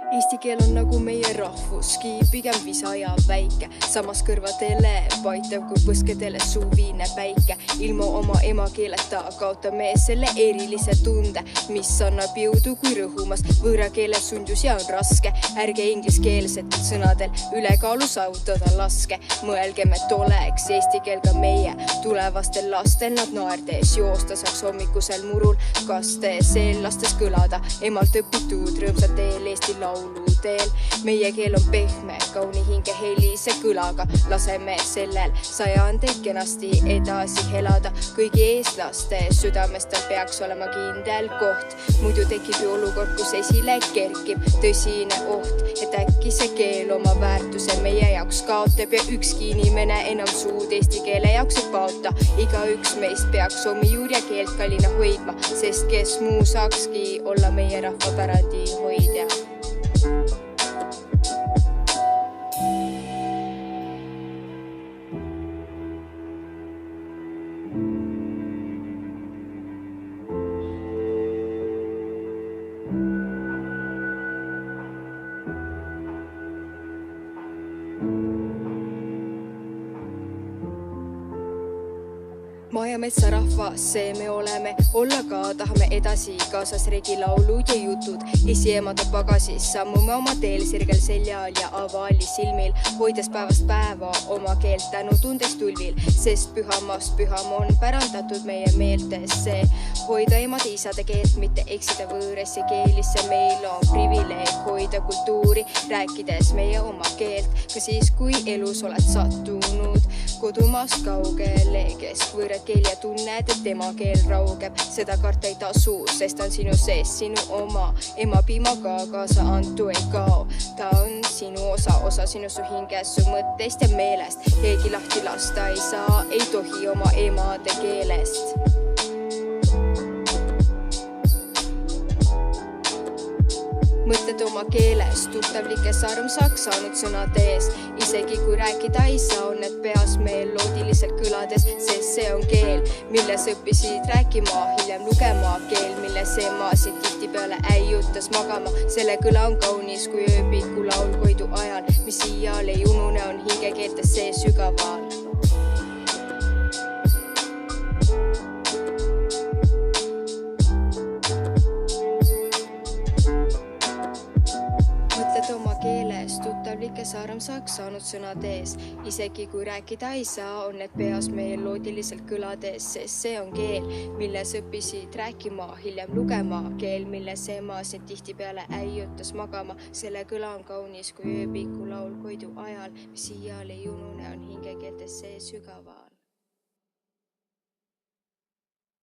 Eesti keel on nagu meie rahvuski, pigem visa ja väike, samas kõrvadele paitav kui põskedele suvine päike. Ilma oma emakeeleta kaotame selle erilise tunde, mis annab jõudu kui rõhumas. Võõra keele sundus ja on raske, ärge ingliskeelsetel sõnadel ülekaalu saavutada laske. Mõelgem, et oleks eesti keel ka meie tulevastel lastel, nad naerdes joosta saaks hommikusel murul, kastes eellastes kõlada emalt õpitud rõõmsat teel Eesti lauluteel. Meie keel on pehme, kauni hinge helise kõlaga, laseme sellel sajandeid kenasti edasi elada. Kõigi eestlaste südamestel peaks olema kindel koht, muidu tekib ju olukord, kus esile kerkib tõsine oht, et äkki see keel oma väärtuse meie jaoks kaotab ja ükski inimene enam suud eesti keele jaoks ei paota. Igaüks meist peaks omi juurja keelt kallina hoidma, sest kes muu saakski olla meie rahvapärandi hoidja. Maa ja metsa rahvas, see me oleme, olla ka tahame edasi, kaasas regilaulud ja jutud. Esiemade pagasis sammume oma teel sirgel seljal ja avali silmil, hoides päevast päeva oma keelt tänutundes tulvil, sest pühamast püham on pärandatud meie meeltesse. Hoida emade isade keelt, mitte eksida võõresse keelisse, meil on privileeg hoida kultuuri, rääkides meie oma keelt, ka siis, kui elus oled sattunud kodumaast kaugele, keskvõõrad keel ja tunned, et ema keel raugeb. Seda karta ei tasu, sest on sinu sees sinu oma, ema piimaga kaasa antu ei kao. Ta on sinu osa sinu su hinges, su mõttest ja meelest. Keegi lahti lasta ei saa, ei tohi oma emade keelest. Mõtted oma keeles, tuttavlikes armsaks saanud sõnad ees. Isegi kui rääkida ei saa, on need peas meloodiliselt kõlades, sest see on keel, milles õppisid rääkima, hiljem lugema. Keel, milles emasid tihtipeale äiutas magama. Selle kõla on kaunis kui ööbiku laul Koidu ajal, mis siial ei unune, on hingekeeltes see sügaval. Oma keeles, tuttavlikes armsaks saanud sõnad ees. Isegi kui rääkida ei saa, on need peas meloodiliselt kõlades, sest see on keel, milles õppisid rääkima, hiljem lugema. Keel, milles emasid tihtipeale äiutas magama. Selle kõla on kaunis kui ööbiku laul Koidu ajal, mis siial ei unune, on hingekeeltes see sügaval.